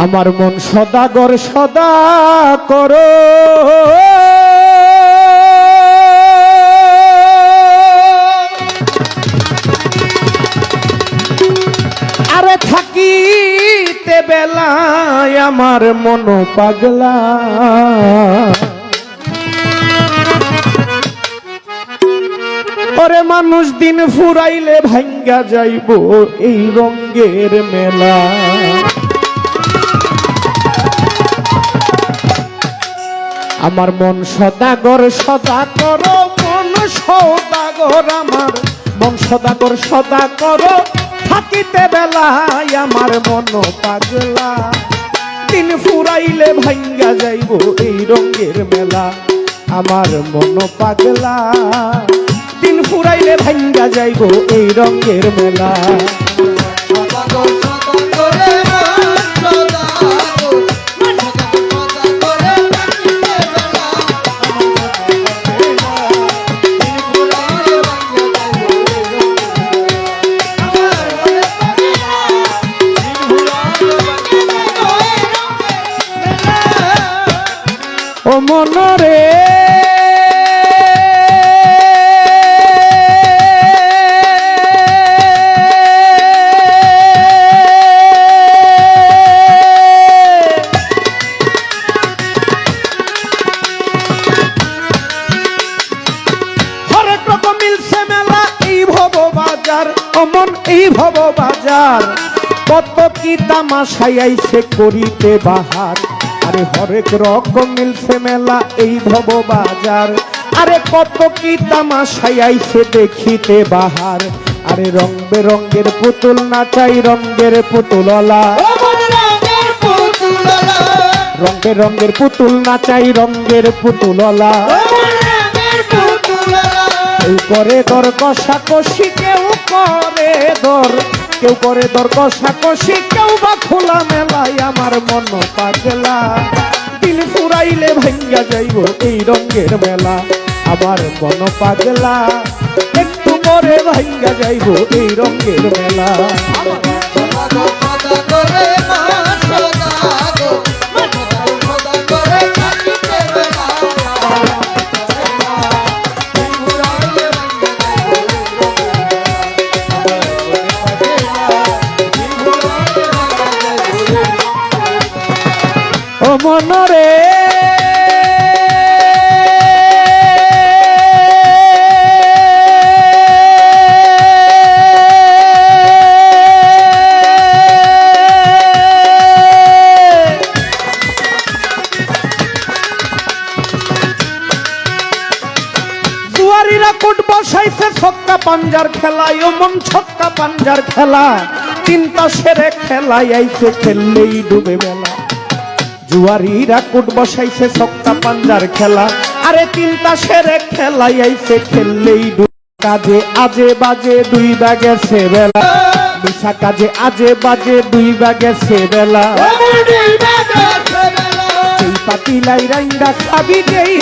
আমার মন সদাগর সদা করো আরে থাকিতে বেলায় আমার মন পাগলা ওরে মানুষ দিন ফুরাইলে ভাঙ্গা যাইব এই রঙের মেলা আমার মন সদাগর সদা করো মন সদাগর আমার মন সদাগর সদা করো থাকিতে বেলায় আমার মন পাগলা দিন ফুরাইলে ভাঙ্গা যাইব এই রঙের মেলা আমার মন পাগলা দিন ফুরাইলে ভাঙ্গা যাইব এই রঙের মেলা ও মনরে হরেক রকম মিলছে মেলা এই ভব বাজার অমন এই ভব বাজার কত কি তামাশাই আইছে করিতে বাহার আরে হরেক রকম মিলছে মেলা এই ভব বাজার আরে কত কি তামাশাই আইছে দেখিতে বাহার আরে রং বেরঙ্গের পুতুল নাচাই রঙের পুতুললা রং বেরঙ্গের পুতুল নাচাই রঙের পুতুললা কেউ করে দর কষাকষি কেউ করে দর কেউ করে দর কষাকষি কেউ বা খোলা মেলায় আমার মন পাগলা দিন ফুরাইলে ভাঙ্গা যাইব এই রঙের মেলা আমার মন পাগলা একটু পরে ভাঙ্গা যাইব এই রঙের মেলা ও মনরে জুয়ারিরা কোট বসাইছে ছক্কা পাঞ্জার খেলায় ও মন ছক্কা পাঞ্জার খেলা চিন্তা সেরে খেলায় আইছে খেললেই ডুবে বেলা জুয়ারিরা কোট বসাইছে ছক্কা পাঞ্জার খেলা আরে চিন্তা সেরে খেলায় আইছে খেললেই ডুবে কাজে আজে বাজে দুই বাগেছে বেলা মিশা কাজে আজে বাজে দুই বাগেছে বেলা যেই পাতিলাই রাইন্দা খাবি যেই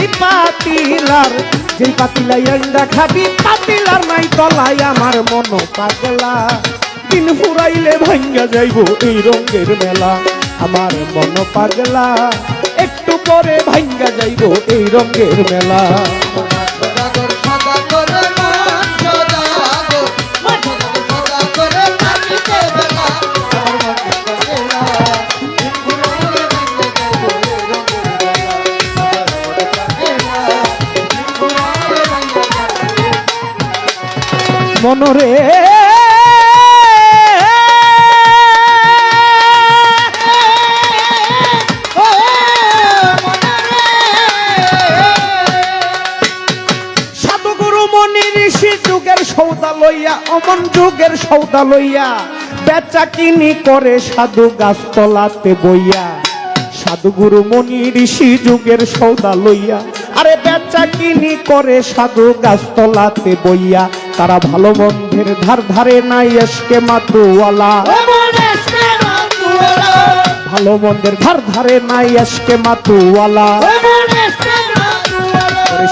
পাতিলাই রাইন্দা খাবি পাতিলার নাই তলায় আমার মন পাগলা দিন ফুরাইলে ভাঙ্গা যাইব এই রঙের মেলা আমার মন পাগলা একটু পরে ভাঙ্গা যাইব এই রঙের মেলা মনরে সৌদা লইয়া অমন যুগের সৌদা লইয়া বেচা কিনি করে সাধু গাছতলাতে বইয়া সাধুগুরু মনি ঋষি যুগের সৌদা লইয়া আরে বেচা কিনি করে সাধু গাছতলাতে বইয়া তারা ভালো মন্দের ধার ধারে নাই এসকে মাতুওয়ালা ভালো মন্দের ধার ধারে নাই এসকে মাতুওয়ালা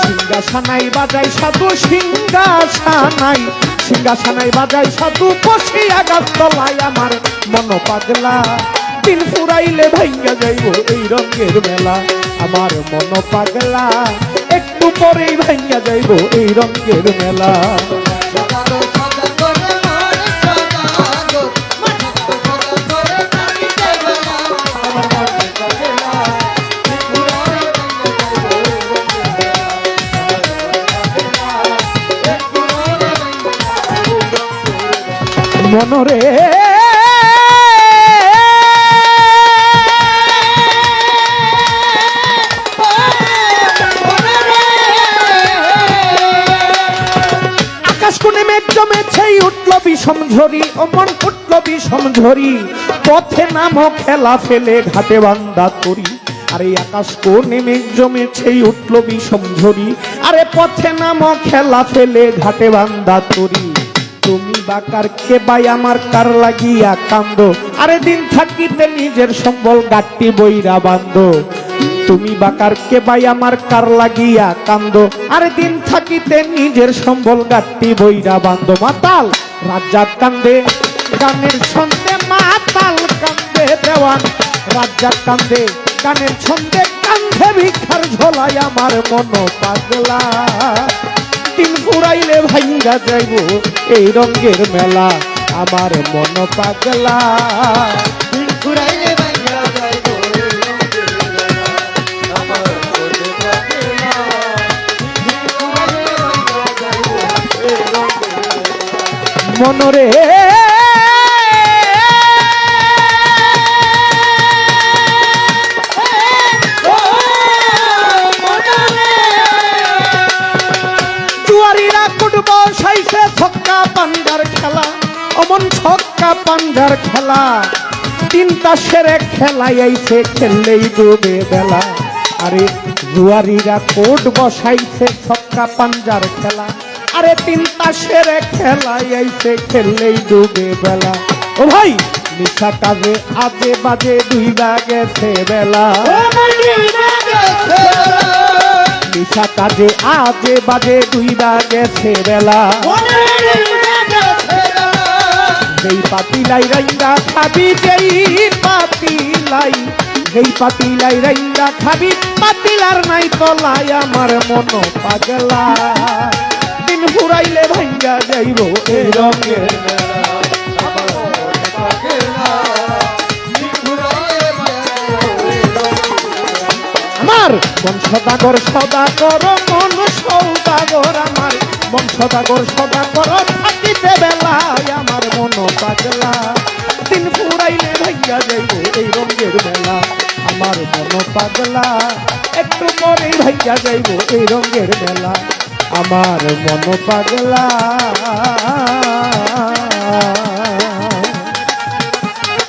সিংহাসনাই বাজাই সাধু সিংহাসনাই বাজাই সাধু বসিয়া গাছ তলায় আমার মন পাগলা দিন ফুরাইলে ভাইঙ্গা যাইব এই রঙের মেলা আমার মন পাগলা একটু পরেই ভাইঙ্গা যাইব এই রঙের মেলা মনরে আকাশ কোণে মেঘ জমেছেই উঠল বিষম ঝরি ও মন উঠল বিষম ঝরি পথে নামো খেলা ফেলে ঘাটে বান্দা তরি আরে আকাশ কোণে মেঘ জমেছেই উঠল বিষম ঝরি আরে পথে নামো খেলা ফেলে ঘাটে বান্দা তরি তুমি বাকার কে বাই আমার কার লাগিয়া কান্দ আরে দিন থাকিতে নিজের সম্বল গাট্টি বইরা বান্ধ তুমি বাকার কে বাই আমার কার লাগিয়া কান্দ আরে দিন থাকিতে নিজের সম্বল গাট্টি বইরা বান্ধ মাতাল রাজ্জাক কান্দে গানের ছন্দে মাতাল কান্দে দেওয়ান রাজ্জাক কান্দে গানের ছন্দে কান্ধে ভিক্ষার ঝোলাই আমার মন পাগলা দিন ফুরাইলে ভাইঙ্গা যাইব এই রঙের মেলা আমার মন পাগলা দিন ফুরাইলে ভাইঙ্গা যাইব মনরে বসাইছে ছক্কা পাঞ্জার খেলা অমন ছক্কা পাঞ্জার খেলা তিনটা সেরে খেলাই আইছে খেললেই ডুবে বেলা আরে জুয়ারিরা কোট বসাইছে ছক্কা পাঞ্জার খেলা আরে তিনটা সেরে খেলাই আইছে খেললেই ডুবে বেলা ও ভাই নিশা কাজে আজে বাজে দুইটা গেছে বেলা নিশা কাজে আজে বাজে দুইটা গেছে বেলা যেই পাতিলাই রাইন্দা খাবি যেই পাতিলাই রাইন্দা খাবি পাতিলার নাই তলায় আমার মন পাগলা দিন ফুরাইলে ভাইঙ্গা যাইব এই রঙের আমার মন সদাগর সদাগর মন সৌদাগর আমার মন সদাগর সদাগর থাকিতে বেলায় আমার মন পাগলা দিন ফুরাইলে ভাইয়া যাইব এই রঙের মেলা আমার মন পাগলা একটু পরে ভাইয়া যাইব এই রঙের মেলা আমার মন পাগলা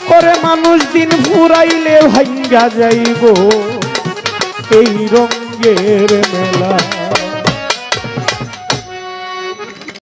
করে মানুষ দিন ফুরাইলে ভাইয়া যাইব এই রঙের মেলা।